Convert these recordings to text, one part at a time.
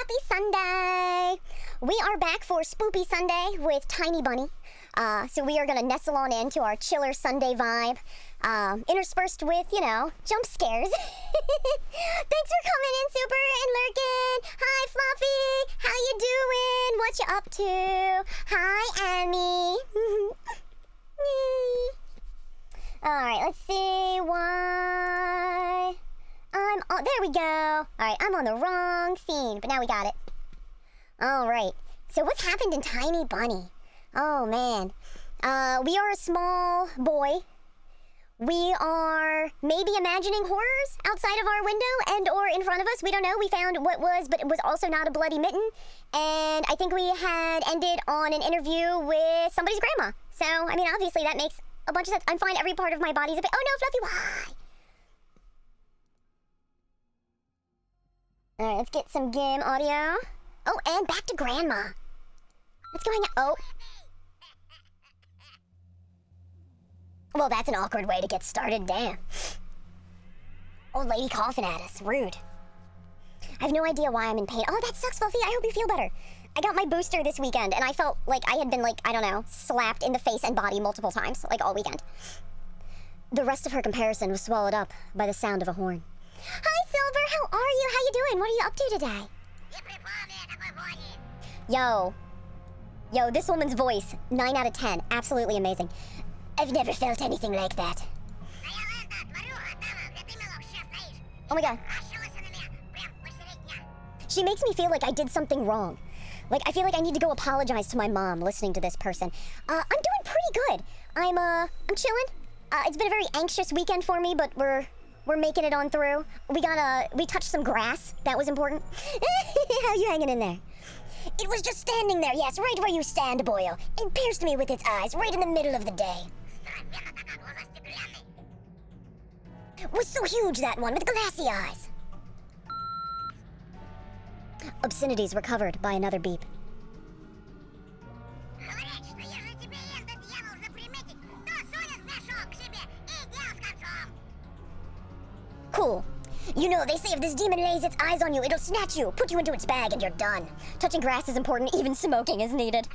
Happy Sunday! We are back for Spoopy Sunday with Tiny Bunny. So we are going to nestle on into our chiller Sunday vibe, interspersed with, jump scares. Thanks for coming in, Super and Lurkin. Hi, Fluffy. How you doing? What you up to? Hi, Annie. Alright, let's see why... there we go. Alright, I'm on the wrong scene, but now we got it. Alright, so what's happened in Tiny Bunny? Oh, man. We are a small boy. We are maybe imagining horrors outside of our window and or in front of us. We don't know. We found what was, but it was also not a bloody mitten. And I think we had ended on an interview with somebody's grandma. So, I mean, obviously that makes a bunch of sense. I'm fine. Every part of my body's a bit... Oh, no, Fluffy, why? All right, let's get some game audio. Oh, and back to Grandma. What's going on? Oh. Well, that's an awkward way to get started. Damn. Old lady coughing at us. Rude. I have no idea why I'm in pain. Oh, that sucks, Fluffy. I hope you feel better. I got my booster this weekend, and I felt like I had been, I don't know, slapped in the face and body multiple times, all weekend. The rest of her comparison was swallowed up by the sound of a horn. Hi, Silver. How are you? How you doing? What are you up to today? Yo, this woman's voice, 9 out of 10. Absolutely amazing. I've never felt anything like that. Oh my god. She makes me feel like I did something wrong. I feel like I need to go apologize to my mom listening to this person. I'm doing pretty good. I'm chilling. It's been a very anxious weekend for me, but we're making it on through. We touched some grass. That was important. How you hanging in there? It was just standing there, yes, right where you stand, boyo, and pierced me with its eyes right in the middle of the day. Was so huge, that one, with glassy eyes. Obscenities were covered by another beep. Cool. You know, they say if this demon lays its eyes on you, it'll snatch you, put you into its bag, and you're done. Touching grass is important, even smoking is needed.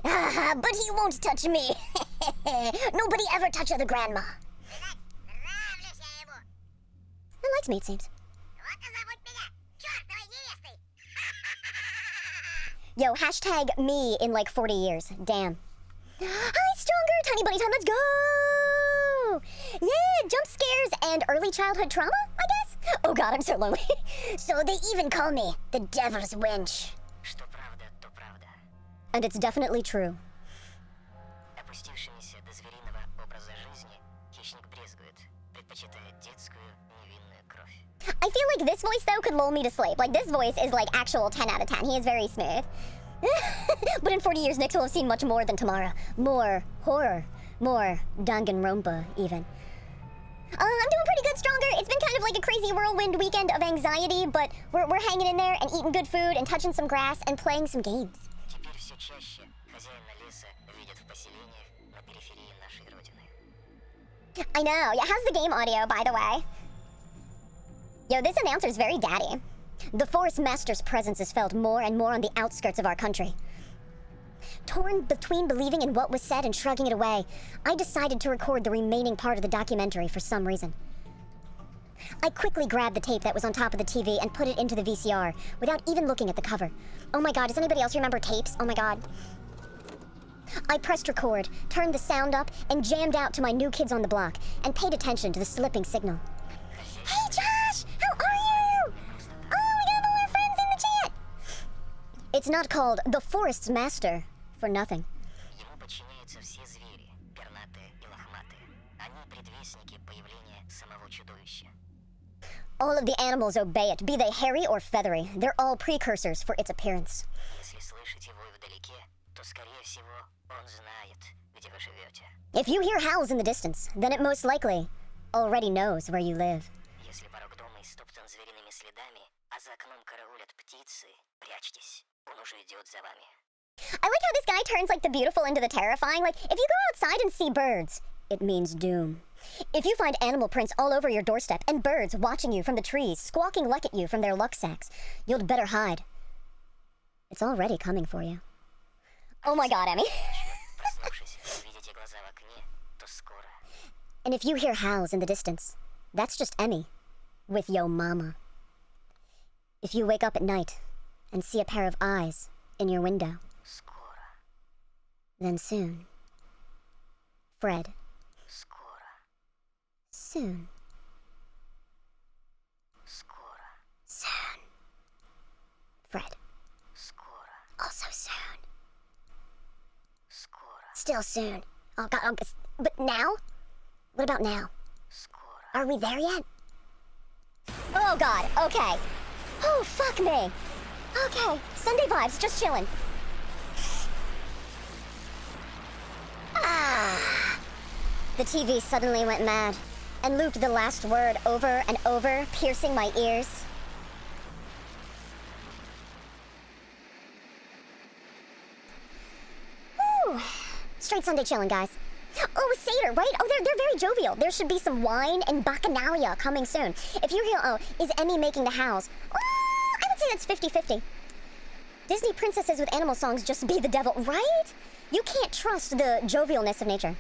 But he won't touch me. Nobody ever touches the grandma. He likes me, it seems. Yo, hashtag me in 40 years. Damn. Hi, Stronger! Tiny Bunny time, let's go! Yeah, jump scares and early childhood trauma, I guess? Oh god, I'm so lonely. So they even call me the Devil's Wench. And it's definitely true. I feel like this voice, though, could lull me to sleep. This voice is actual 10 out of 10. He is very smooth. But in 40 years, Nix will have seen much more than Tamara. More horror. More Danganronpa, even. I'm doing pretty good, Stronger. It's been kind of like a crazy whirlwind weekend of anxiety, but we're hanging in there and eating good food and touching some grass and playing some games. I know. Yeah, how's the game audio, by the way? Yo, this announcer's very daddy. The Forest Master's presence is felt more and more on the outskirts of our country. Torn between believing in what was said and shrugging it away, I decided to record the remaining part of the documentary for some reason. I quickly grabbed the tape that was on top of the TV and put it into the VCR without even looking at the cover. Oh my god, does anybody else remember tapes? Oh my god. I pressed record, turned the sound up, and jammed out to my New Kids on the Block, and paid attention to the slipping signal. Hey Josh! How are you? Oh, we got more friends in the chat! It's not called The Forest's Master for nothing. All of the animals obey it, be they hairy or feathery. They're all precursors for its appearance. If you hear howls in the distance, then it most likely already knows where you live. I like how this guy turns the beautiful into the terrifying. If you go outside and see birds, it means doom. If you find animal prints all over your doorstep and birds watching you from the trees, squawking luck at you from their luck sacks, you'd better hide. It's already coming for you. Oh my god, Emmy. And if you hear howls in the distance, that's just Emmy with yo mama. If you wake up at night and see a pair of eyes in your window, then soon, Fred. Soon. Soon. Fred. Also soon. Still soon. Oh god, but now? What about now? Are we there yet? Oh god, okay. Oh, fuck me. Okay, Sunday vibes, just chilling. Ah. The TV suddenly went mad and looped the last word over and over, piercing my ears. Whew. Straight Sunday chillin', guys. Oh, Seder, right? Oh, they're very jovial. There should be some wine and bacchanalia coming soon. If you're here, oh, is Emmy making the house? Oh, I would say that's 50-50. Disney princesses with animal songs just be the devil, right? You can't trust the jovialness of nature.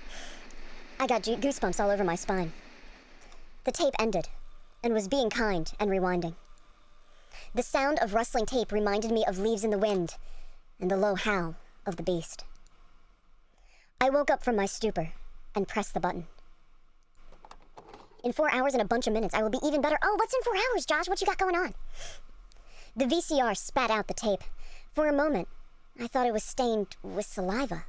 I got goosebumps all over my spine. The tape ended and was being kind and rewinding. The sound of rustling tape reminded me of leaves in the wind and the low howl of the beast. I woke up from my stupor and pressed the button. In 4 hours and a bunch of minutes, I will be even better. Oh, what's in 4 hours, Josh? What you got going on? The VCR spat out the tape. For a moment, I thought it was stained with saliva.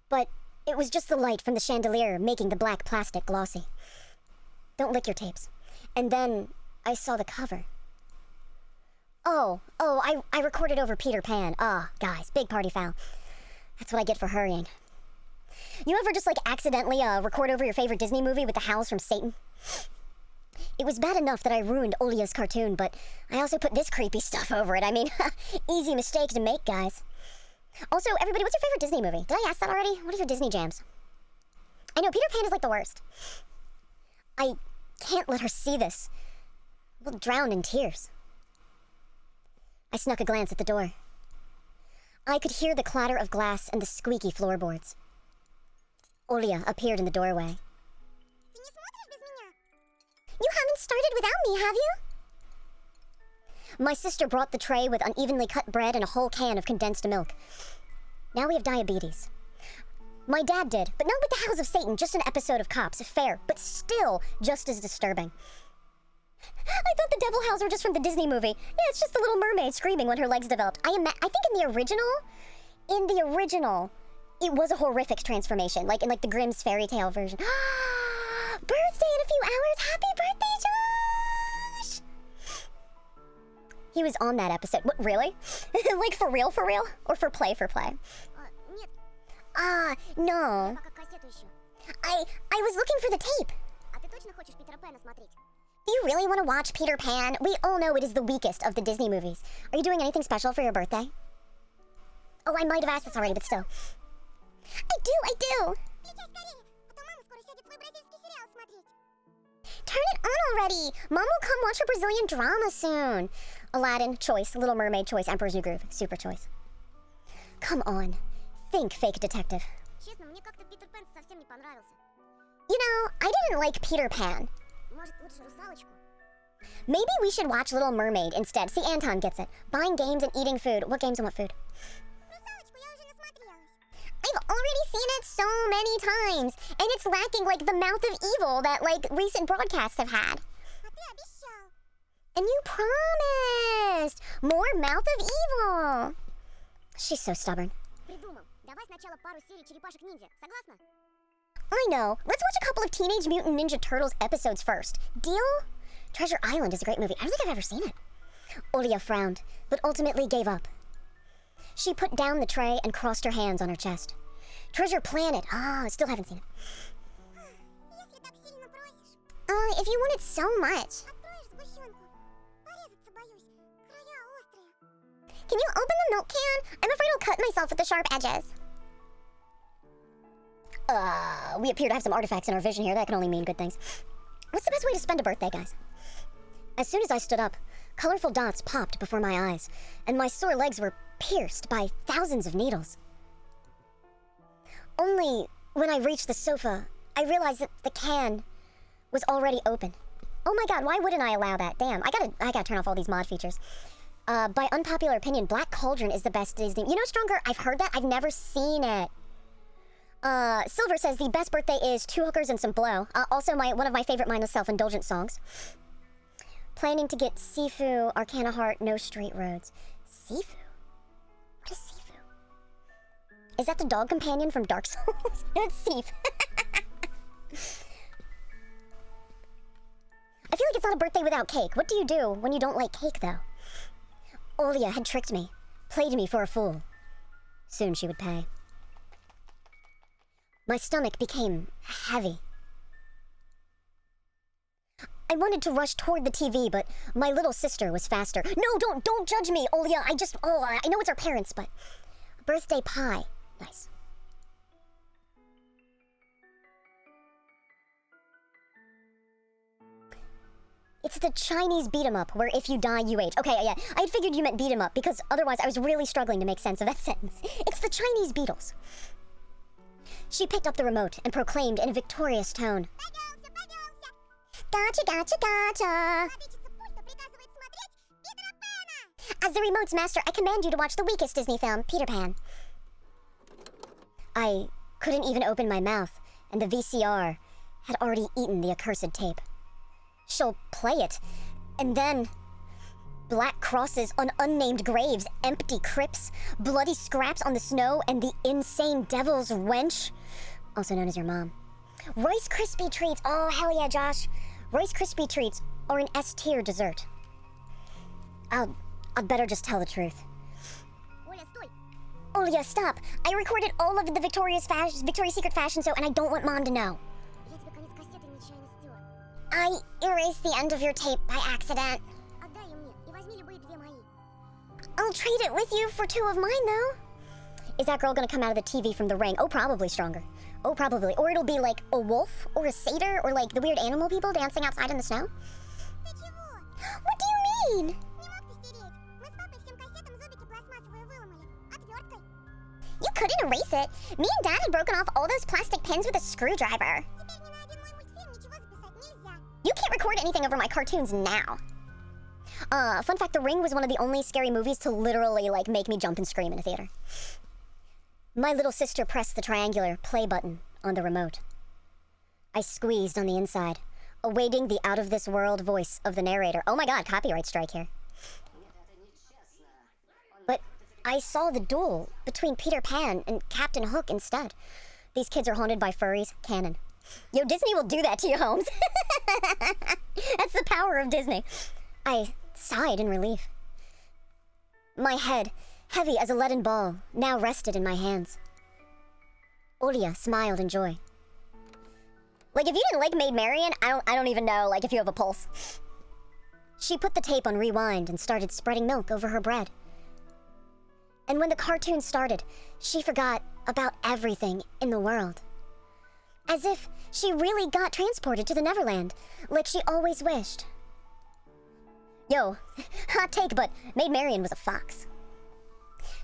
But it was just the light from the chandelier making the black plastic glossy. Don't lick your tapes. And then I saw the cover. I recorded over Peter Pan. Guys, big party foul. That's what I get for hurrying. You ever just accidentally record over your favorite Disney movie with the howls from Satan? It was bad enough that I ruined Olia's cartoon, but I also put this creepy stuff over it. I mean, easy mistake to make, guys. Also, everybody, what's your favorite Disney movie? Did I ask that already? What are your Disney jams? I know, Peter Pan is the worst. I can't let her see this. We'll drown in tears. I snuck a glance at the door. I could hear the clatter of glass and the squeaky floorboards. Olia appeared in the doorway. You haven't started without me, have you? My sister brought the tray with unevenly cut bread and a whole can of condensed milk. Now we have diabetes. My dad did, but not with the House of Satan, just an episode of Cops. Fair, but still just as disturbing. I thought the devil howls were just from the Disney movie. Yeah, it's just the Little Mermaid screaming when her legs developed. I think in the original, it was a horrific transformation, in the Grimm's fairy tale version. Birthday in a few hours! Happy birthday, Josh! He was on that episode. What, really? For real? Or for play? No. I was looking for the tape. Do you really want to watch Peter Pan? We all know it is the weakest of the Disney movies. Are you doing anything special for your birthday? Oh, I might have asked this already, but still. I do! Turn it on already! Mom will come watch her Brazilian drama soon. Aladdin, choice. Little Mermaid, choice. Emperor's New Groove, super choice. Come on. Think, fake detective. You know, I didn't like Peter Pan. Maybe we should watch Little Mermaid instead. See, Anton gets it. Buying games and eating food. What games and what food? I've already seen it so many times, and it's lacking the mouth of evil that recent broadcasts have had. And you promised more mouth of evil. She's so stubborn. I know. Let's watch a couple of Teenage Mutant Ninja Turtles episodes first. Deal? Treasure Island is a great movie. I don't think I've ever seen it. Olia frowned, but ultimately gave up. She put down the tray and crossed her hands on her chest. Treasure Planet. Still haven't seen it. If you want it so much. Can you open the milk can? I'm afraid I'll cut myself with the sharp edges. We appear to have some artifacts in our vision here. That can only mean good things. What's the best way to spend a birthday, guys? As soon as I stood up, colorful dots popped before my eyes, and my sore legs were pierced by thousands of needles. Only when I reached the sofa, I realized that the can was already open. Oh my god, why wouldn't I allow that? Damn, I gotta turn off all these mod features. By unpopular opinion, Black Cauldron is the best Disney. You know, Stronger, I've heard that. I've never seen it. Silver says the best birthday is 2 hookers and some blow. Also, one of my favorite mindless self-indulgent songs. Planning to get Sifu, Arcana Heart, No Straight Roads. Sifu? What is Sifu? Is that the dog companion from Dark Souls? No, it's Sif. I feel like it's not a birthday without cake. What do you do when you don't like cake, though? Olia had tricked me, played me for a fool. Soon she would pay. My stomach became heavy. I wanted to rush toward the TV, but my little sister was faster. No, don't judge me, Olia. I know it's our parents, but birthday pie. Nice. It's the Chinese beat 'em up, where if you die, you age. Okay, yeah, I had figured you meant beat 'em up, because otherwise I was really struggling to make sense of that sentence. It's the Chinese Beatles. She picked up the remote and proclaimed in a victorious tone. Gotcha, gotcha, gotcha! As the remote's master, I command you to watch the weakest Disney film, Peter Pan. I couldn't even open my mouth, and the VCR had already eaten the accursed tape. She'll play it, and then black crosses on unnamed graves, empty crypts, bloody scraps on the snow, and the insane devil's wench, also known as your mom. Rice Krispie treats. Oh, hell yeah, Josh. Rice Krispie treats are an S-tier dessert. I'd better just tell the truth. Olia, stop. I recorded all of the Victoria's Secret fashion show, and I don't want Mom to know. I erased the end of your tape by accident. I'll trade it with you for 2 of mine, though. Is that girl gonna come out of the TV from the ring? Oh, probably Stronger. Oh, probably. Or it'll be like a wolf, or a satyr, or like the weird animal people dancing outside in the snow. What do you mean? You couldn't erase it. Me and Dad had broken off all those plastic pins with a screwdriver. You can't record anything over my cartoons now. Fun fact, The Ring was one of the only scary movies to literally, like, make me jump and scream in a theater. My little sister pressed the triangular play button on the remote. I squeezed on the inside, awaiting the out-of-this-world voice of the narrator. Oh my god, copyright strike here. But I saw the duel between Peter Pan and Captain Hook instead. These kids are haunted by furries. Canon. Yo, Disney will do that to you, Holmes. That's the power of Disney. I sighed in relief. My head, heavy as a leaden ball, now rested in my hands. Olia smiled in joy. Like, if you didn't like Maid Marian, I don't even know, like, if you have a pulse. She put the tape on rewind and started spreading milk over her bread. And when the cartoon started, she forgot about everything in the world. As if she really got transported to the Neverland, like she always wished. Yo, hot take, but Maid Marian was a fox.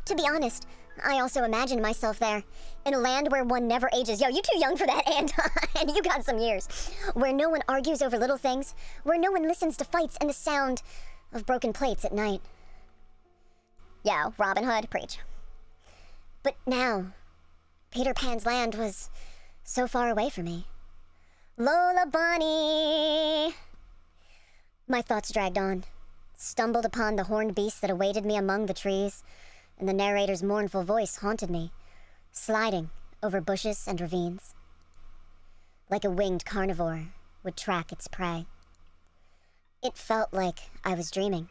To be honest, I also imagined myself there, in a land where one never ages. Yo, you too young for that, Anton. You got some years. Where no one argues over little things, where no one listens to fights and the sound of broken plates at night. Yo, Robin Hood, preach. But now, Peter Pan's land was so far away from me. Lola Bunny! My thoughts dragged on, stumbled upon the horned beast that awaited me among the trees, and the narrator's mournful voice haunted me, sliding over bushes and ravines. Like a winged carnivore would track its prey. It felt like I was dreaming,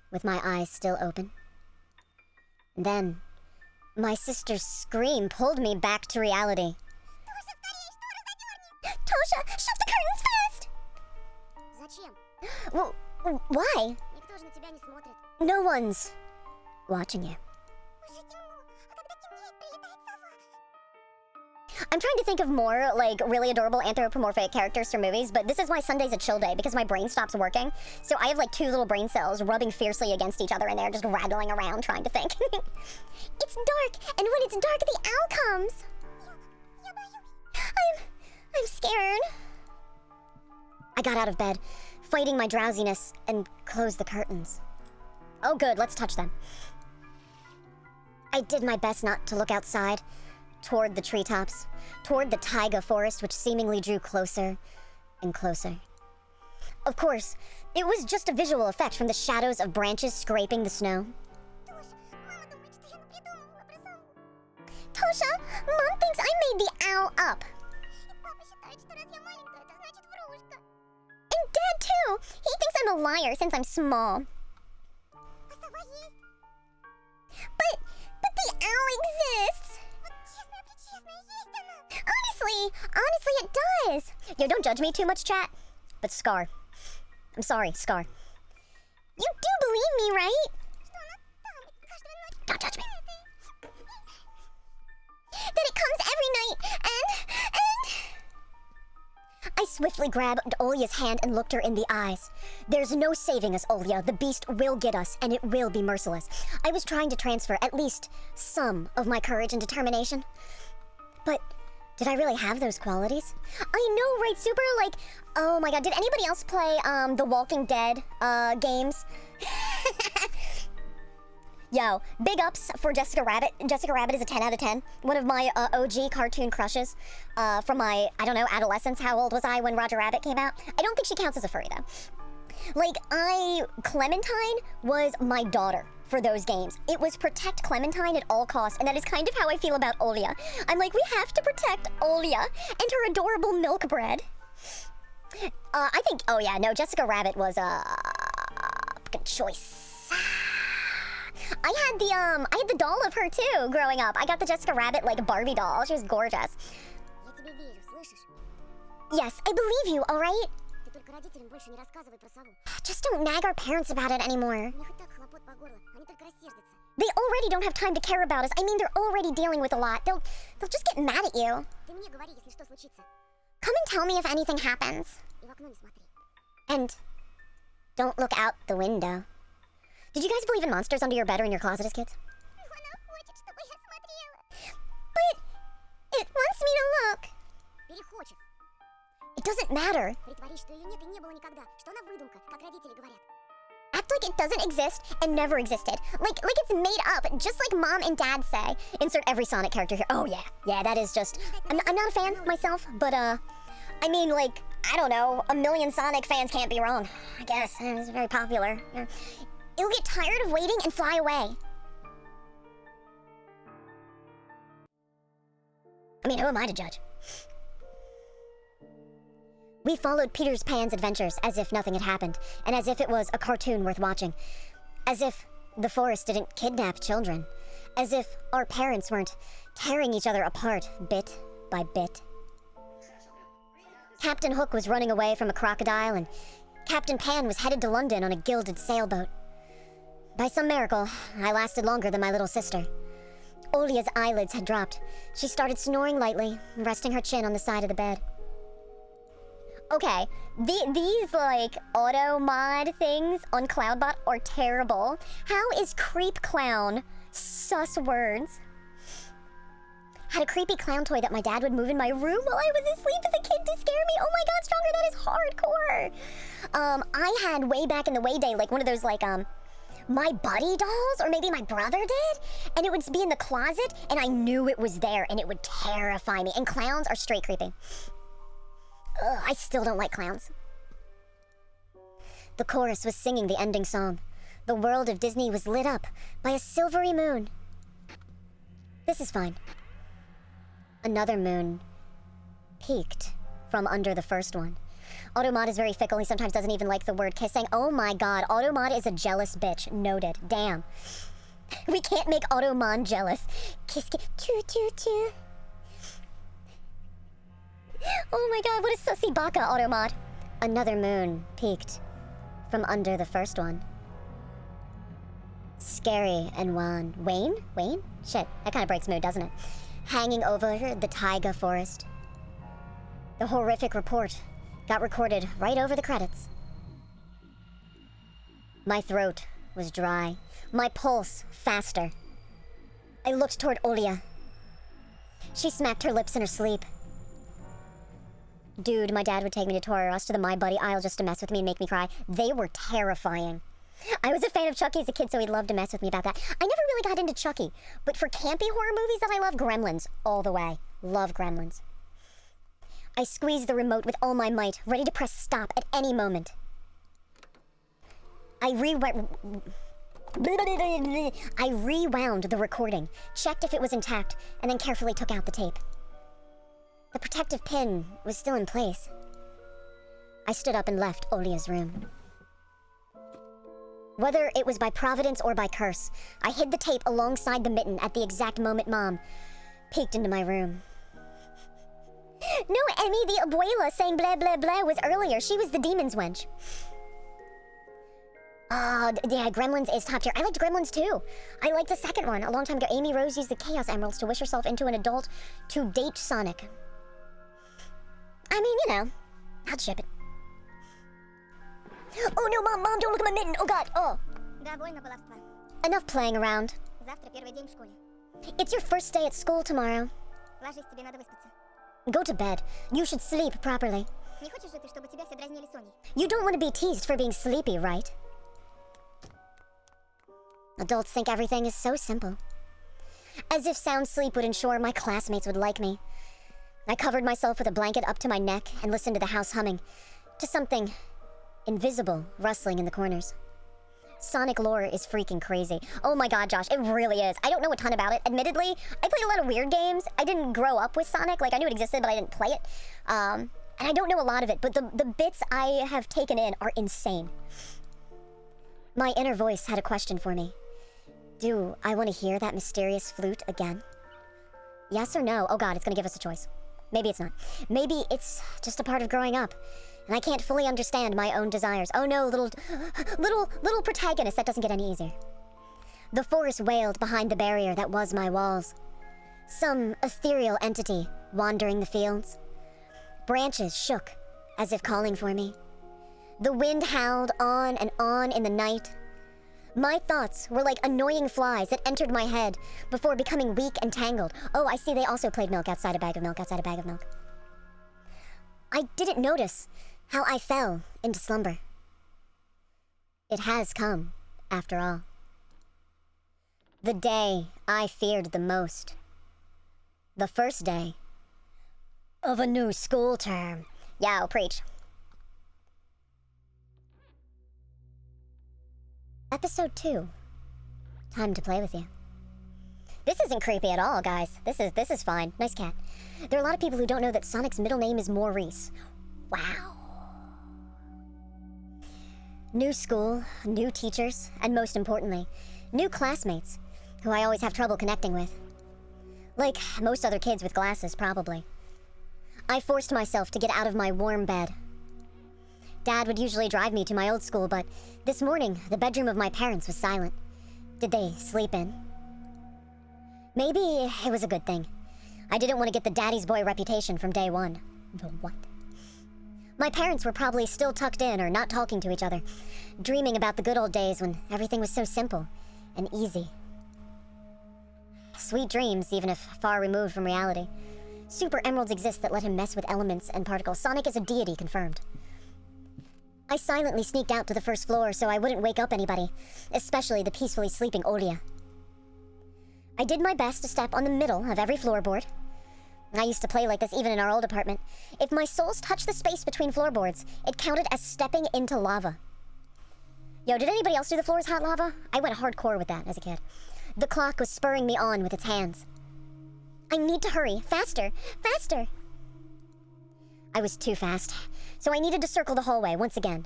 with my eyes still open. Then, my sister's scream pulled me back to reality. Tosha, shut the curtains fast! Well, why? No one's watching you. I'm trying to think of more, like, really adorable anthropomorphic characters from movies, but this is why Sunday's a chill day, because my brain stops working. So I have, like, 2 little brain cells rubbing fiercely against each other, and they're just rattling around trying to think. It's dark, and when it's dark, the owl comes. I'm scared. I got out of bed, fighting my drowsiness, and closed the curtains. Oh, good, let's touch them. I did my best not to look outside, toward the treetops, toward the taiga forest, which seemingly drew closer and closer. Of course, it was just a visual effect from the shadows of branches scraping the snow. Tosha, Mom thinks I made the owl up. And Dad, too. He thinks I'm a liar since I'm small. But the owl exists. Honestly, it does. Yo, don't judge me too much, chat. But Scar. I'm sorry, Scar. You do believe me, right? Don't judge me. That it comes every night, and... I swiftly grabbed Olya's hand and looked her in the eyes. There's no saving us, Olya. The beast will get us, and it will be merciless. I was trying to transfer at least some of my courage and determination. But did I really have those qualities? I know, right, Super? Like, oh my god, did anybody else play, the Walking Dead, games? Yo, big ups for Jessica Rabbit. Jessica Rabbit is a 10 out of 10. One of my OG cartoon crushes from my, I don't know, adolescence. How old was I when Roger Rabbit came out? I don't think she counts as a furry, though. Like, Clementine was my daughter for those games. It was protect Clementine at all costs, and that is kind of how I feel about Olya. I'm like, we have to protect Olya and her adorable milk bread. I think, oh yeah, no, Jessica Rabbit was a good choice. I had the doll of her too growing up. I got the Jessica Rabbit like Barbie doll. She was gorgeous. Yes, I believe you, all right? Just don't nag our parents about it anymore. They already don't have time to care about us. I mean, they're already dealing with a lot. They'll just get mad at you. Come and tell me if anything happens. And don't look out the window. Did you guys believe in monsters under your bed or in your closet as kids? But it wants me to look. It doesn't matter. Act like it doesn't exist and never existed. Like it's made up, just like Mom and Dad say. Insert every Sonic character here. Oh yeah, that is just... I'm not a fan myself, but I mean, like, I don't know, 1 million Sonic fans can't be wrong. I guess, it's very popular. It'll get tired of waiting and fly away. I mean, who am I to judge? We followed Peter Pan's adventures as if nothing had happened, and as if it was a cartoon worth watching. As if the forest didn't kidnap children. As if our parents weren't tearing each other apart bit by bit. Captain Hook was running away from a crocodile, and Captain Pan was headed to London on a gilded sailboat. By some miracle, I lasted longer than my little sister. Olya's eyelids had dropped. She started snoring lightly, resting her chin on the side of the bed. Okay, these, like, auto-mod things on Cloudbot are terrible. How is creep clown sus words? Had a creepy clown toy that my dad would move in my room while I was asleep as a kid to scare me. Oh my god, Stronger, that is hardcore. I had way back in the way day, like, one of those, like, My Buddy dolls, or maybe my brother did, and it would be in the closet, and I knew it was there, and it would terrify me. And clowns are straight creepy. Ugh, I still don't like clowns. The chorus was singing the ending song. The world of Disney was lit up by a silvery moon. This is fine. Another moon peeked from under the first one. Automod is very fickle. He sometimes doesn't even like the word kissing. Oh my god, Automod is a jealous bitch. Noted. Damn. We can't make Automon jealous. Kiss, kiss, choo, choo, choo. Oh my god, what a sussy baka, Automod. Another moon peeked from under the first one. Scary and wan. Wayne? Shit, that kind of breaks mood, doesn't it? hanging over the taiga forest. The horrific report got recorded right over the credits. My throat was dry, my pulse faster. I looked toward Olia. She smacked her lips in her sleep. Dude, my dad would take me to Toys R Us to the My Buddy aisle just to mess with me and make me cry. They were terrifying. I was a fan of Chucky as a kid, so he'd love to mess with me about that. I never really got into Chucky, but for campy horror movies that I love, Gremlins all the way. Love Gremlins. I squeezed the remote with all my might, ready to press stop at any moment. I rewound the recording, checked if it was intact, and then carefully took out the tape. The protective pin was still in place. I stood up and left Olia's room. Whether it was by providence or by curse, I hid the tape alongside the mitten at the exact moment Mom peeked into my room. No, Emmy, the abuela saying blah blah blah was earlier. She was the demon's wench. Oh, yeah, Gremlins is top tier. I liked Gremlins too. I liked the second one. A long time ago, Amy Rose used the Chaos Emeralds to wish herself into an adult to date Sonic. I mean, you know, I'd ship it. Oh no, Mom, don't look at my mitten. Oh God, oh. Enough playing around. It's your first day at school tomorrow. Go to bed. You should sleep properly. You don't want to be teased for being sleepy, right? Adults think everything is so simple. As if sound sleep would ensure my classmates would like me. I covered myself with a blanket up to my neck and listened to the house humming, to something invisible rustling in the corners. Sonic lore is freaking crazy. Oh my God, Josh, it really is. I don't know a ton about it. Admittedly, I played a lot of weird games. I didn't grow up with Sonic. Like, I knew it existed, but I didn't play it. And I don't know a lot of it, but the bits I have taken in are insane. My inner voice had a question for me. Do I want to hear that mysterious flute again? Yes or no? Oh God, it's gonna give us a choice. Maybe it's not. Maybe it's just a part of growing up, and I can't fully understand my own desires. Oh no, little protagonist, that doesn't get any easier. The forest wailed behind the barrier that was my walls. Some ethereal entity wandering the fields. Branches shook as if calling for me. The wind howled on and on in the night. My thoughts were like annoying flies that entered my head before becoming weak and tangled. Oh, I see they also played milk outside a bag of milk, outside a bag of milk. I didn't notice how I fell into slumber. It has come, after all. The day I feared the most. The first day of a new school term. Yow, preach. Episode 2. Time to play with you. This isn't creepy at all, guys. This is fine. Nice cat. There are a lot of people who don't know that Sonic's middle name is Maurice. Wow. New school, new teachers, and most importantly, new classmates, who I always have trouble connecting with. Like most other kids with glasses, probably. I forced myself to get out of my warm bed. Dad would usually drive me to my old school, but this morning, the bedroom of my parents was silent. Did they sleep in? Maybe it was a good thing. I didn't want to get the daddy's boy reputation from day one. The what? My parents were probably still tucked in or not talking to each other, dreaming about the good old days when everything was so simple and easy. Sweet dreams, even if far removed from reality. Super emeralds exist that let him mess with elements and particles. Sonic is a deity, confirmed. I silently sneaked out to the first floor so I wouldn't wake up anybody, especially the peacefully sleeping Olia. I did my best to step on the middle of every floorboard. I used to play like this even in our old apartment. If my soles touched the space between floorboards, it counted as stepping into lava. Yo, did anybody else do the floor is hot lava? I went hardcore with that as a kid. The clock was spurring me on with its hands. I need to hurry. Faster! Faster! I was too fast, so I needed to circle the hallway once again.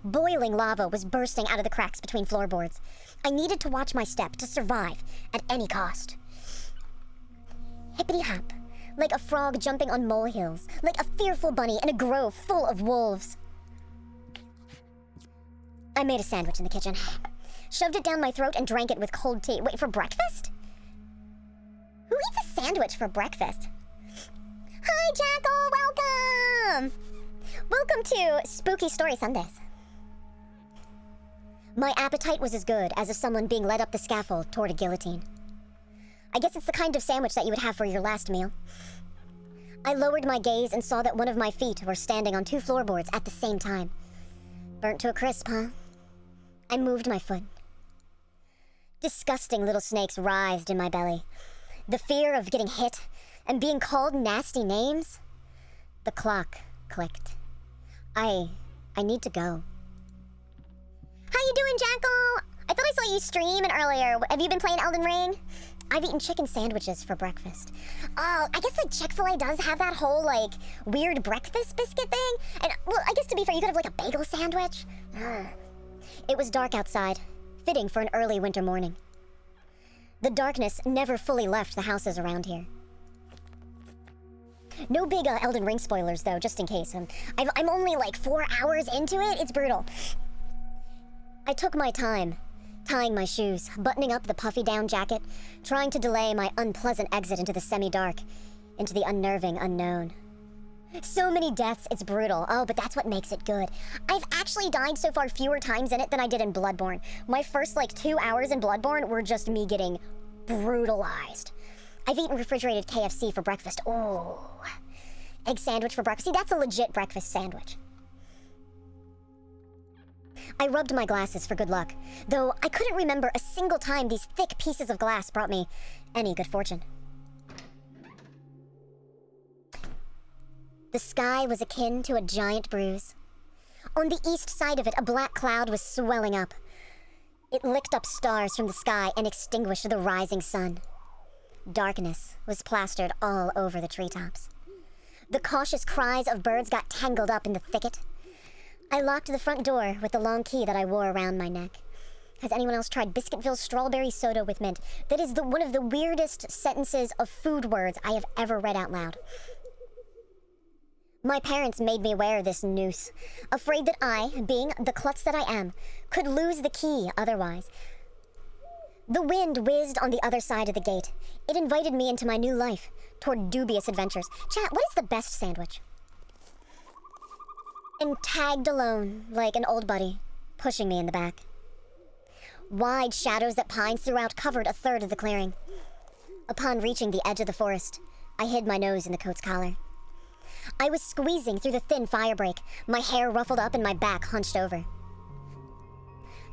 Boiling lava was bursting out of the cracks between floorboards. I needed to watch my step to survive at any cost. Hippity-hop, like a frog jumping on molehills, like a fearful bunny in a grove full of wolves. I made a sandwich in the kitchen, shoved it down my throat and drank it with cold tea. Wait, for breakfast? Who eats a sandwich for breakfast? Hi, Jackal! Welcome! Welcome to Spooky Story Sundays. My appetite was as good as of someone being led up the scaffold toward a guillotine. I guess it's the kind of sandwich that you would have for your last meal. I lowered my gaze and saw that one of my feet were standing on 2 floorboards at the same time. Burnt to a crisp, huh? I moved my foot. Disgusting little snakes writhed in my belly. The fear of getting hit and being called nasty names. The clock clicked. I need to go. How you doing, Jackal? I thought I saw you streaming earlier. Have you been playing Elden Ring? I've eaten chicken sandwiches for breakfast. Oh, I guess like Chick-fil-A does have that whole like weird breakfast biscuit thing. And well, I guess to be fair, you could have like a bagel sandwich. It was dark outside, fitting for an early winter morning. The darkness never fully left the houses around here. No big Elden Ring spoilers though, just in case. I'm only like 4 hours into it. It's brutal. I took my time, tying my shoes, buttoning up the puffy down jacket, trying to delay my unpleasant exit into the semi-dark, into the unnerving unknown. So many deaths, it's brutal. Oh, but that's what makes it good. I've actually died so far fewer times in it than I did in Bloodborne. My first like 2 hours in Bloodborne were just me getting brutalized. I've eaten refrigerated KFC for breakfast. Oh, egg sandwich for breakfast. See, that's a legit breakfast sandwich. I rubbed my glasses for good luck, though I couldn't remember a single time these thick pieces of glass brought me any good fortune. The sky was akin to a giant bruise. On the east side of it, a black cloud was swelling up. It licked up stars from the sky and extinguished the rising sun. Darkness was plastered all over the treetops. The cautious cries of birds got tangled up in the thicket. I locked the front door with the long key that I wore around my neck. Has anyone else tried Biscuitville strawberry soda with mint? That is one of the weirdest sentences of food words I have ever read out loud. My parents made me wear this noose, afraid that I, being the klutz that I am, could lose the key otherwise. The wind whizzed on the other side of the gate. It invited me into my new life, toward dubious adventures. Chat, what is the best sandwich? And tagged alone, like an old buddy, pushing me in the back. Wide shadows that pined throughout covered a third of the clearing. Upon reaching the edge of the forest, I hid my nose in the coat's collar. I was squeezing through the thin firebreak, my hair ruffled up and my back hunched over.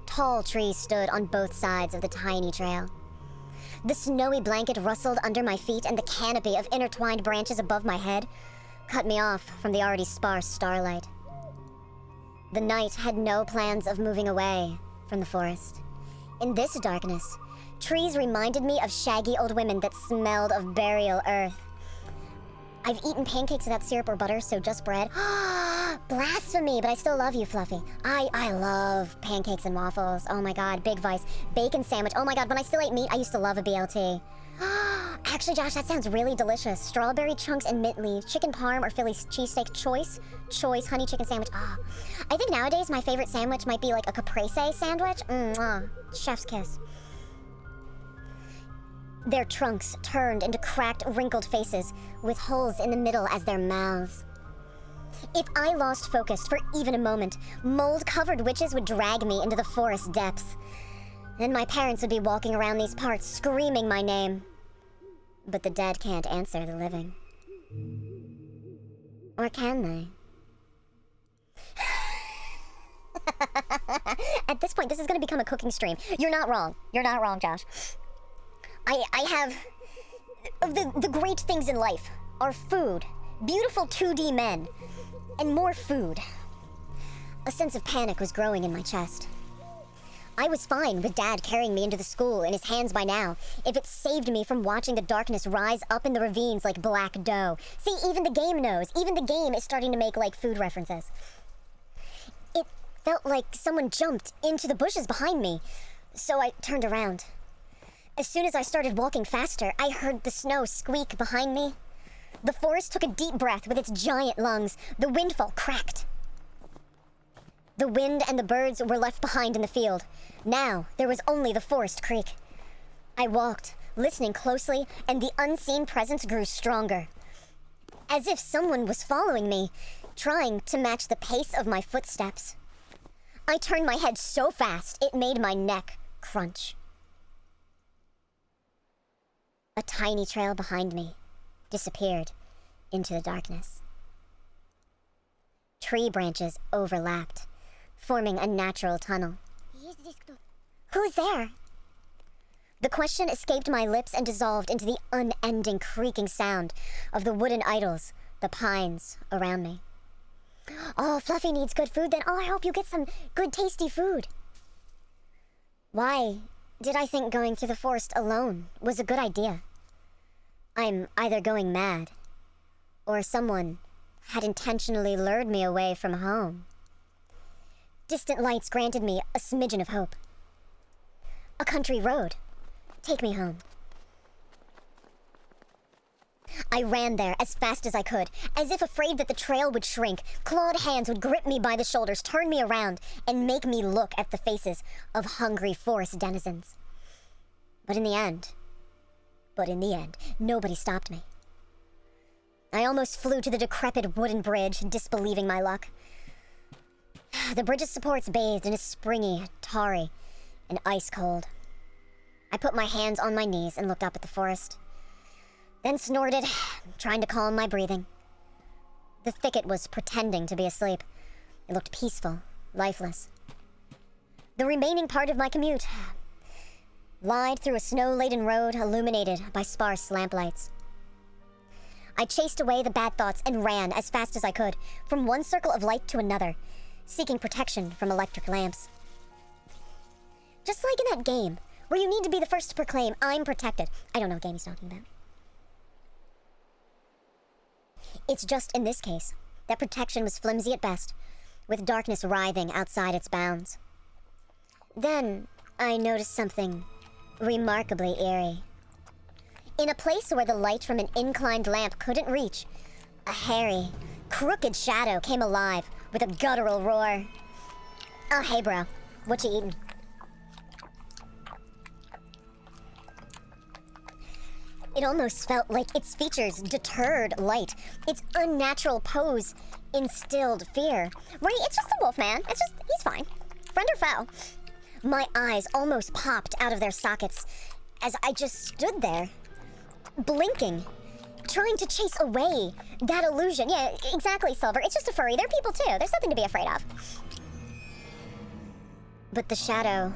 Tall trees stood on both sides of the tiny trail. The snowy blanket rustled under my feet, and the canopy of intertwined branches above my head cut me off from the already sparse starlight. The night had no plans of moving away from the forest. In this darkness, trees reminded me of shaggy old women that smelled of burial earth. I've eaten pancakes without syrup or butter, so just bread. Blasphemy, but I still love you, Fluffy. I love pancakes and waffles. Oh my god, big vice. Bacon sandwich. Oh my god, when I still ate meat, I used to love a BLT. Actually, Josh, that sounds really delicious. Strawberry chunks and mint leaves, chicken parm or Philly cheesesteak choice, honey chicken sandwich. I think nowadays my favorite sandwich might be like a caprese sandwich. Chef's kiss. Their trunks turned into cracked, wrinkled faces with holes in the middle as their mouths. If I lost focus for even a moment, mold-covered witches would drag me into the forest depths. Then my parents would be walking around these parts screaming my name. But the dead can't answer the living. Or can they? At this point, this is going to become a cooking stream. You're not wrong. You're not wrong, Josh. I have... The great things in life are food, beautiful 2D men, and more food. A sense of panic was growing in my chest. I was fine with Dad carrying me into the school in his hands by now, if it saved me from watching the darkness rise up in the ravines like black dough. See, even the game knows. Even the game is starting to make, like, food references. It felt like someone jumped into the bushes behind me, so I turned around. As soon as I started walking faster, I heard the snow squeak behind me. The forest took a deep breath with its giant lungs. The windfall cracked. The wind and the birds were left behind in the field. Now, there was only the forest creek. I walked, listening closely, and the unseen presence grew stronger. As if someone was following me, trying to match the pace of my footsteps. I turned my head so fast, it made my neck crunch. A tiny trail behind me disappeared into the darkness. Tree branches overlapped, forming a natural tunnel. Who's there? The question escaped my lips and dissolved into the unending creaking sound of the wooden idols, the pines around me. Oh, Fluffy needs good food, then I hope you get some good tasty food. Why did I think going through the forest alone was a good idea? I'm either going mad, or someone had intentionally lured me away from home. Distant lights granted me a smidgen of hope. A country road. Take me home. I ran there as fast as I could, as if afraid that the trail would shrink. Clawed hands would grip me by the shoulders, turn me around, and make me look at the faces of hungry forest denizens. But in the end, nobody stopped me. I almost flew to the decrepit wooden bridge, disbelieving my luck. The bridge's supports bathed in a springy, tarry, and ice cold. I put my hands on my knees and looked up at the forest. Then snorted, trying to calm my breathing. The thicket was pretending to be asleep. It looked peaceful, lifeless. The remaining part of my commute lied through a snow-laden road illuminated by sparse lamplights. I chased away the bad thoughts and ran as fast as I could, from one circle of light to another, seeking protection from electric lamps. Just like in that game, where you need to be the first to proclaim, I'm protected. I don't know what game he's talking about. It's just in this case that protection was flimsy at best, with darkness writhing outside its bounds. Then I noticed something remarkably eerie. In a place where the light from an inclined lamp couldn't reach, a hairy, crooked shadow came alive with a guttural roar. Oh, hey bro, what you eating? It almost felt like its features deterred light. Its unnatural pose instilled fear. Right? It's just a wolf, man. He's fine. Friend or foe? My eyes almost popped out of their sockets as I just stood there, blinking, trying to chase away that illusion. Yeah, exactly, Silver. It's just a furry. They're people too. There's nothing to be afraid of. But the shadow...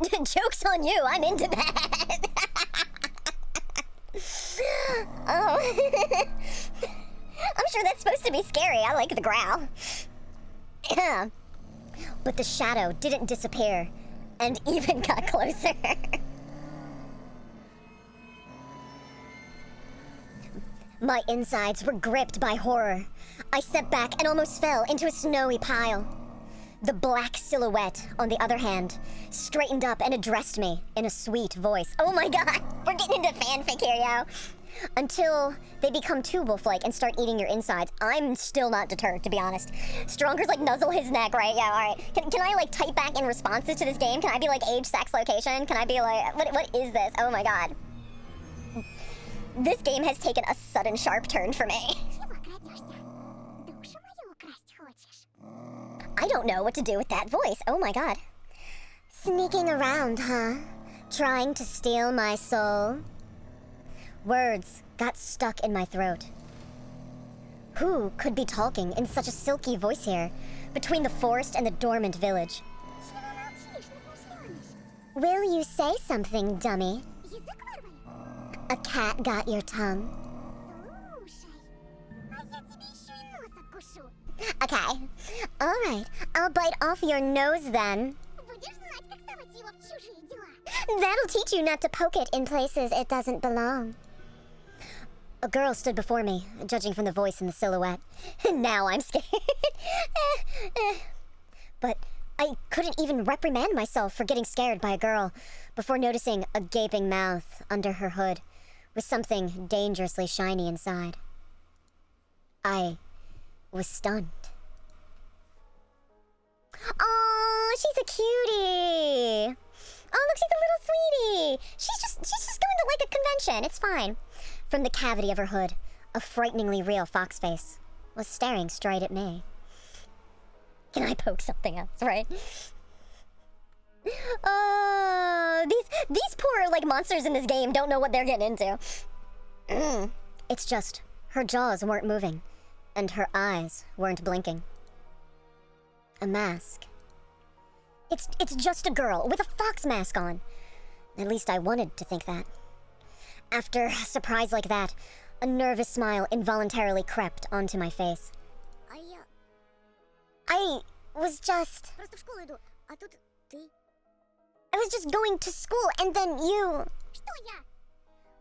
Joke's on you, I'm into that. Oh. I'm sure that's supposed to be scary. I like the growl. But the shadow didn't disappear and even got closer. My insides were gripped by horror. I stepped back and almost fell into a snowy pile. The black silhouette, on the other hand, straightened up and addressed me in a sweet voice. Oh my god, we're getting into fanfic here, yo. Until they become too wolf-like and start eating your insides, I'm still not deterred, to be honest. Stronger's like nuzzle his neck, right? Yeah, alright. Can I like type back in responses to this game? Can I be like age, sex, location? Can I be like, what is this? Oh my god. This game has taken a sudden sharp turn for me. I don't know what to do with that voice. Oh my god. Sneaking around, huh? Trying to steal my soul? Words got stuck in my throat. Who could be talking in such a silky voice here, between the forest and the dormant village? Will you say something, dummy? A cat got your tongue. Okay. Alright, I'll bite off your nose then. That'll teach you not to poke it in places it doesn't belong. A girl stood before me, judging from the voice and the silhouette. Now I'm scared. But I couldn't even reprimand myself for getting scared by a girl before noticing a gaping mouth under her hood with something dangerously shiny inside. I was stunned. Oh, she's a cutie. Oh, look, she's a little sweetie. She's just going to like a convention. It's fine. From the cavity of her hood, a frighteningly real fox face was staring straight at me. Can I poke something else, right? These poor, like, monsters in this game don't know what they're getting into. It's just, her jaws weren't moving, and her eyes weren't blinking. A mask. It's just a girl with a fox mask on. At least I wanted to think that. After a surprise like that, a nervous smile involuntarily crept onto my face. I was just going to school, and then you...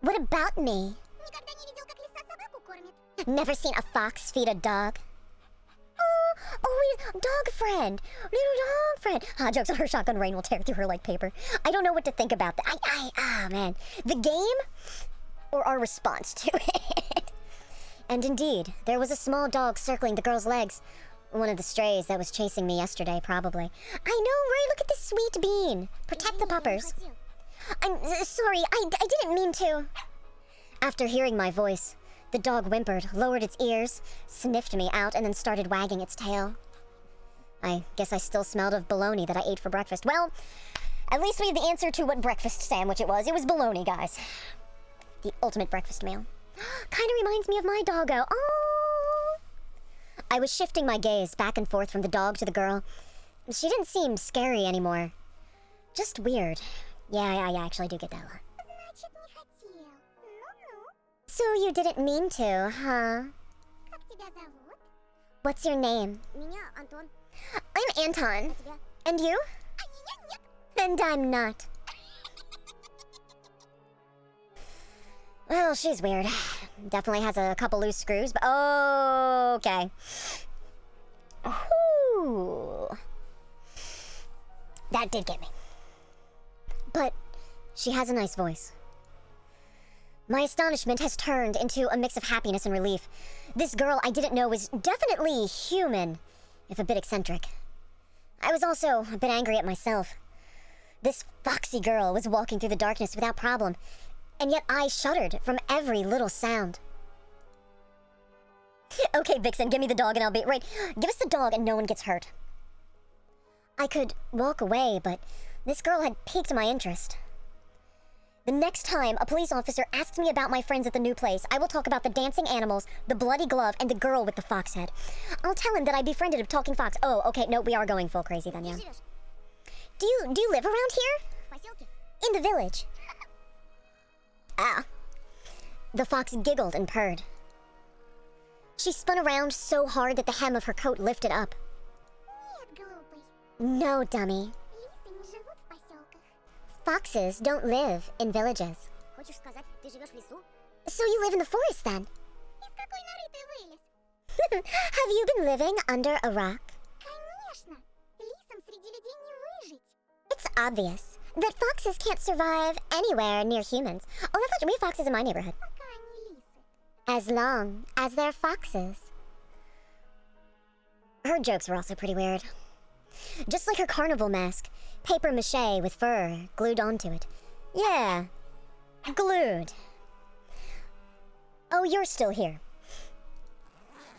What about me? Never seen a fox feed a dog? Oh, dog friend. Little dog friend. Jokes on her, shotgun rain will tear through her like paper. I don't know what to think about that. Man. The game or our response to it? And indeed, there was a small dog circling the girl's legs. One of the strays that was chasing me yesterday, probably. I know, right? Look at this sweet bean. Protect the puppers. I'm sorry, I didn't mean to. After hearing my voice, the dog whimpered, lowered its ears, sniffed me out, and then started wagging its tail. I guess I still smelled of bologna that I ate for breakfast. Well, at least we have the answer to what breakfast sandwich it was. It was bologna, guys. The ultimate breakfast meal. Kinda reminds me of my doggo. Oh! I was shifting my gaze back and forth from the dog to the girl. She didn't seem scary anymore. Just weird. Yeah, I actually do get that a lot. So you didn't mean to, huh? What's your name? Anton. I'm Anton. And you? And I'm not. Well, she's weird. Definitely has a couple loose screws, but okay. Whew. That did get me. But she has a nice voice. My astonishment has turned into a mix of happiness and relief. This girl I didn't know was definitely human, if a bit eccentric. I was also a bit angry at myself. This foxy girl was walking through the darkness without problem, and yet I shuddered from every little sound. Okay, Vixen, give me the dog and I'll be... Right, give us the dog and no one gets hurt. I could walk away, but this girl had piqued my interest. The next time a police officer asks me about my friends at the new place, I will talk about the dancing animals, the bloody glove, and the girl with the fox head. I'll tell him that I befriended a talking fox. Oh, okay, no, we are going full crazy then, yeah. Do you live around here? In the village. Ah. The fox giggled and purred. She spun around so hard that the hem of her coat lifted up. No, dummy. Foxes don't live in villages. So you live in the forest then? Have you been living under a rock? It's obvious that foxes can't survive anywhere near humans. Oh, that's not, we have foxes in my neighborhood. As long as they're foxes. Her jokes were also pretty weird. Just like her carnival mask. Paper mache with fur glued onto it. Yeah, glued. Oh, you're still here.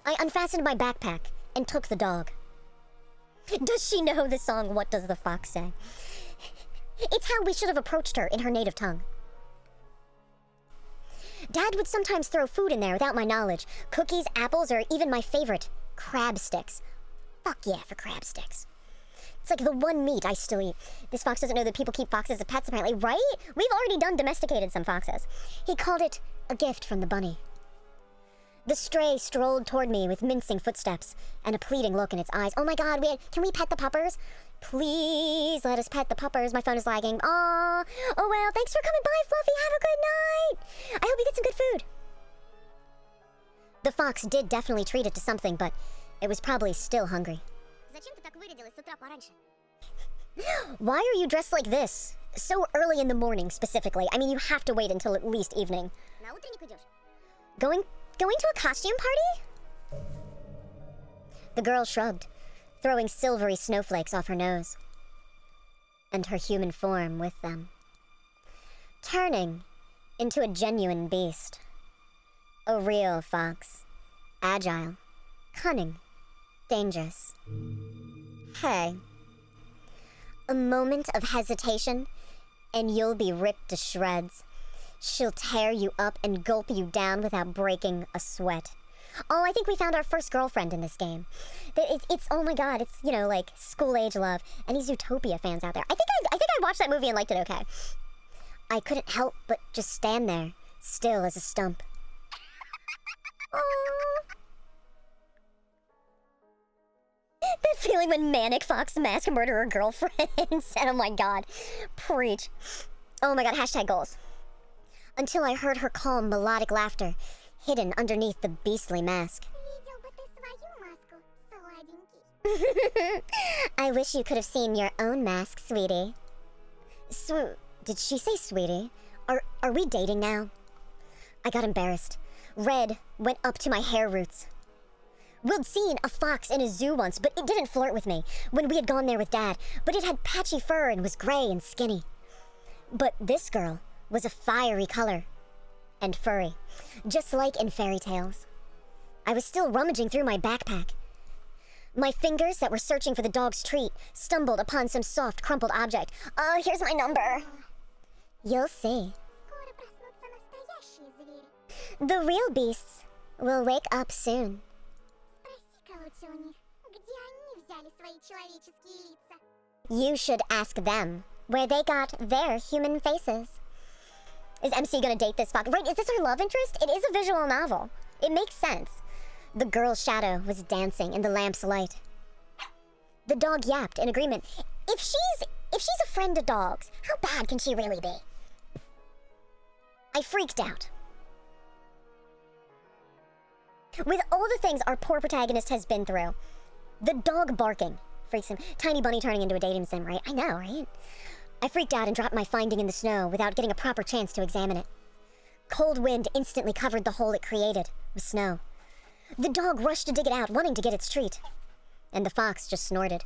I unfastened my backpack and took the dog. Does she know the song, What Does the Fox Say? It's how we should have approached her in her native tongue. Dad would sometimes throw food in there without my knowledge. Cookies, apples, or even my favorite, crab sticks. Fuck yeah for crab sticks. It's like the one meat I still eat. This fox doesn't know that people keep foxes as pets, apparently, right? We've already domesticated some foxes. He called it a gift from the bunny. The stray strolled toward me with mincing footsteps and a pleading look in its eyes. Oh my god, can we pet the puppers? Please let us pet the puppers. My phone is lagging. Aw. Oh well, thanks for coming by, Fluffy. Have a good night. I hope you get some good food. The fox did definitely treat it to something, but it was probably still hungry. Why are you dressed like this? So early in the morning, specifically. I mean, you have to wait until at least evening. Going to a costume party? The girl shrugged, throwing silvery snowflakes off her nose. and her human form with them, turning into a genuine beast. A real fox. Agile, cunning, dangerous. Hey, a moment of hesitation and you'll be ripped to shreds. She'll tear you up and gulp you down without breaking a sweat. Oh, I think we found our first girlfriend in this game. It's oh my god, it's, you know, like school-age love. Any Zootopia fans out there? I think I watched that movie and liked it okay. I couldn't help but just stand there, still as a stump. Aww. That feeling when manic fox mask murderer girlfriends. Oh my god. Preach. Oh my god, hashtag goals. Until I heard her calm, melodic laughter, hidden underneath the beastly mask. I wish you could have seen your own mask, sweetie. Did she say sweetie? Are we dating now? I got embarrassed. Red went up to my hair roots. We'd seen a fox in a zoo once, but it didn't flirt with me when we had gone there with Dad. But it had patchy fur and was gray and skinny. But this girl was a fiery color and furry, just like in fairy tales. I was still rummaging through my backpack. My fingers that were searching for the dog's treat stumbled upon some soft, crumpled object. Oh, here's my number. You'll see. The real beasts will wake up soon. You should ask them where they got their human faces. Is MC gonna date this fox? Right, is this her love interest? It is a visual novel. It makes sense. The girl's shadow was dancing in the lamp's light. The dog yapped in agreement. If she's a friend to dogs, how bad can she really be? I freaked out. With all the things our poor protagonist has been through, the dog barking freaks him. Tiny bunny turning into a dating sim, right? I know, right? I freaked out and dropped my finding in the snow without getting a proper chance to examine it. Cold wind instantly covered the hole it created with snow. The dog rushed to dig it out, wanting to get its treat. And the fox just snorted.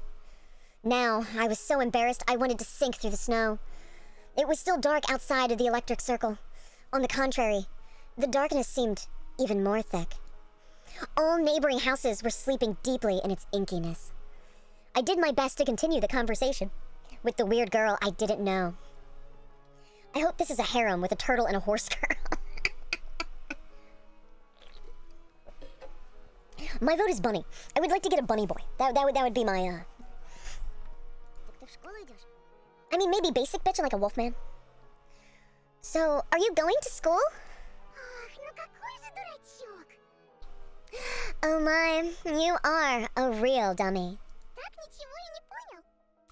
Now, I was so embarrassed I wanted to sink through the snow. It was still dark outside of the electric circle. On the contrary, the darkness seemed even more thick. All neighboring houses were sleeping deeply in its inkiness. I did my best to continue the conversation with the weird girl I didn't know. I hope this is a harem with a turtle and a horse girl. My vote is bunny. I would like to get a bunny boy. That would be my, I mean, maybe basic bitch like a wolf man. So, are you going to school? Oh my, you are a real dummy.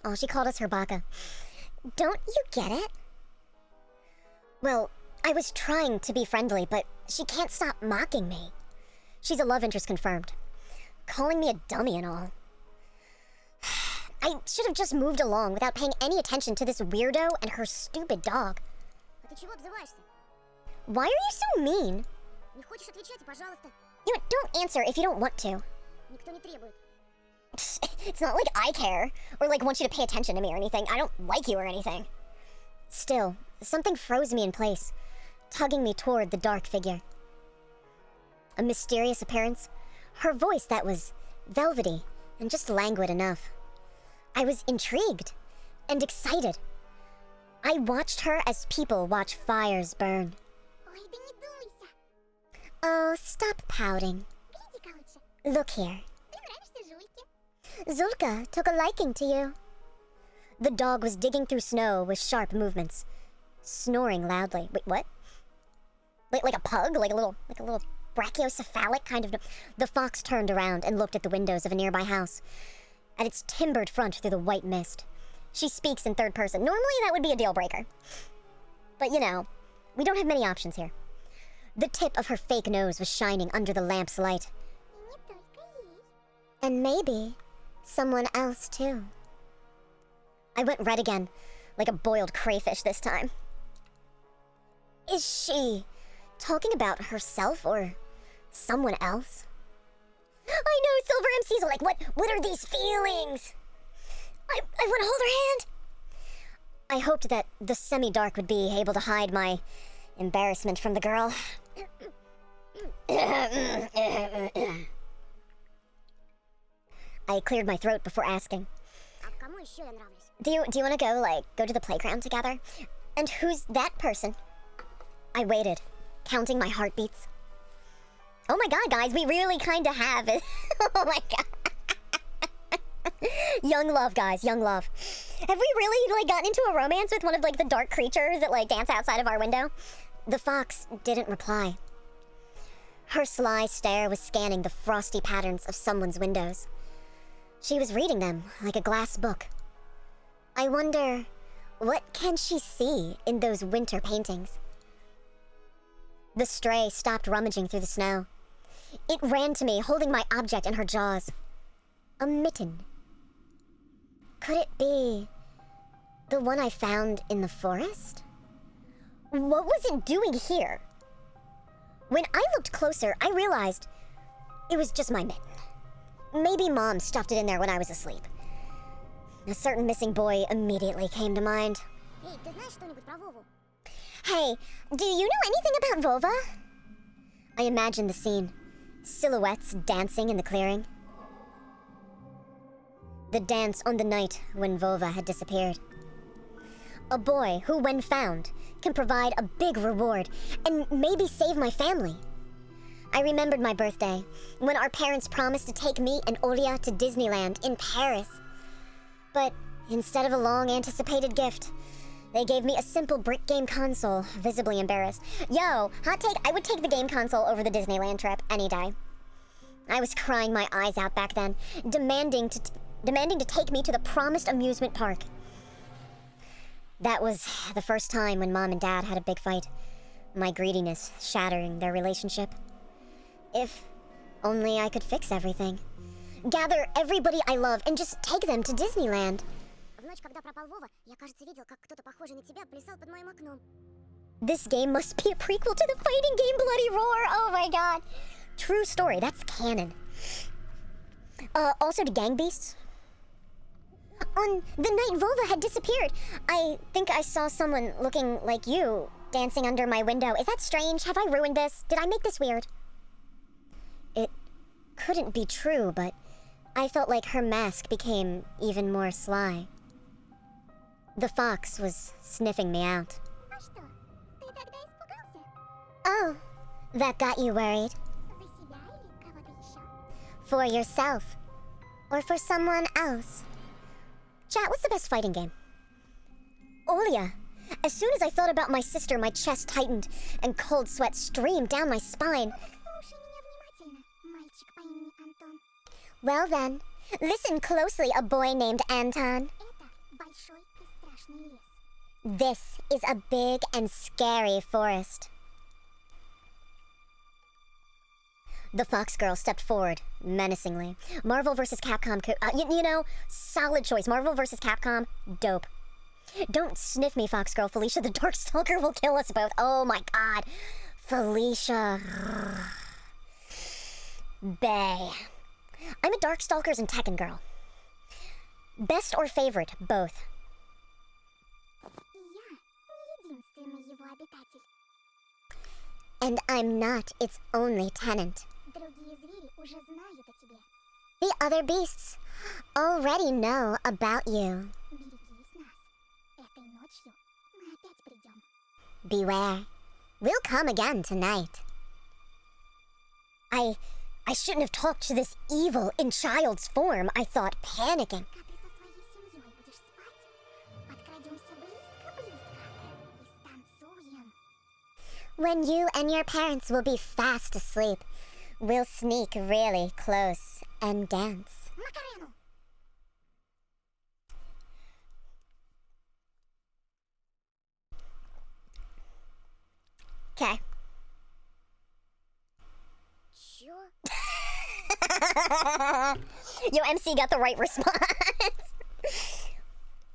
Oh, she called us her baka. Don't you get it? Well, I was trying to be friendly, but she can't stop mocking me. She's a love interest confirmed. Calling me a dummy and all. I should have just moved along without paying any attention to this weirdo and her stupid dog. Why are you so mean? You know, don't answer if you don't want to. It's not like I care, or like want you to pay attention to me or anything. I don't like you or anything. Still, something froze me in place, tugging me toward the dark figure. A mysterious appearance, her voice that was velvety and just languid enough. I was intrigued and excited. I watched her as people watch fires burn. Oh, stop pouting. Look here. Zulka took a liking to you. The dog was digging through snow with sharp movements, snoring loudly. Wait, what? Like a pug? Like a little brachiocephalic kind of... The fox turned around and looked at the windows of a nearby house, at its timbered front through the white mist. She speaks in third person. Normally that would be a deal breaker. But you know, we don't have many options here. The tip of her fake nose was shining under the lamp's light. And maybe someone else too. I went red again, like a boiled crayfish this time. Is she talking about herself or someone else? I know, Silver MCs are like, what are these feelings? I want to hold her hand. I hoped that the semi-dark would be able to hide my embarrassment from the girl. I cleared my throat before asking. Do you want to go to the playground together? And who's that person? I waited, counting my heartbeats. Oh my god, guys, we really kind of have it. Oh my god. Young love, guys, young love. Have we really, gotten into a romance with one of, the dark creatures that, dance outside of our window? The fox didn't reply. Her sly stare was scanning the frosty patterns of someone's windows. She was reading them like a glass book. I wonder, what can she see in those winter paintings? The stray stopped rummaging through the snow. It ran to me, holding my object in her jaws. A mitten. Could it be the one I found in the forest? What was it doing here? When I looked closer, I realized it was just my mitten. Maybe Mom stuffed it in there when I was asleep. A certain missing boy immediately came to mind. Hey, do you know anything about Vova? I imagined the scene. Silhouettes dancing in the clearing. The dance on the night when Vova had disappeared. A boy who, when found, can provide a big reward and maybe save my family. I remembered my birthday, when our parents promised to take me and Olia to Disneyland in Paris. But instead of a long-anticipated gift, they gave me a simple brick game console, visibly embarrassed. Yo, hot take, I would take the game console over the Disneyland trip any day. I was crying my eyes out back then, demanding to take me to the promised amusement park. That was the first time when Mom and Dad had a big fight, my greediness shattering their relationship. If only I could fix everything. Gather everybody I love and just take them to Disneyland. This game must be a prequel to the fighting game Bloody Roar. Oh my god. True story, that's canon. Also to gang beasts. On the night Volva had disappeared, I think I saw someone looking like you dancing under my window. Is that strange? Have I ruined this? Did I make this weird? It couldn't be true, but I felt like her mask became even more sly. The fox was sniffing me out. Oh, that got you worried. For yourself, or for someone else. Chat, what's the best fighting game? Olia. As soon as I thought about my sister, my chest tightened, and cold sweat streamed down my spine. Well then, listen closely, a boy named Anton. This is a big and scary forest. The fox girl stepped forward, menacingly. Marvel vs. Capcom, solid choice. Marvel vs. Capcom, dope. Don't sniff me, fox girl. Felicia the Darkstalker will kill us both. Oh my god. Felicia. Bae. I'm a Darkstalkers and Tekken girl. Best or favorite, both. And I'm not its only tenant. The other beasts already know about you. Beware. We'll come again tonight. I shouldn't have talked to this evil in child's form, I thought, panicking. When you and your parents will be fast asleep, we'll sneak really close and dance. Okay. Sure. Yo, MC got the right response.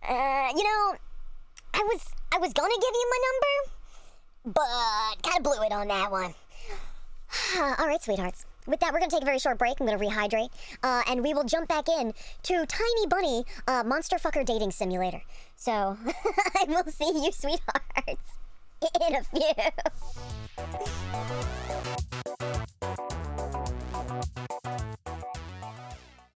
I was gonna give you my number, but kind of blew it on that one. All right, sweethearts. with that, we're gonna take a very short break. I'm gonna rehydrate, and we will jump back in to Tiny Bunny Monster Fucker Dating Simulator. So, I will see you, sweethearts, in a few.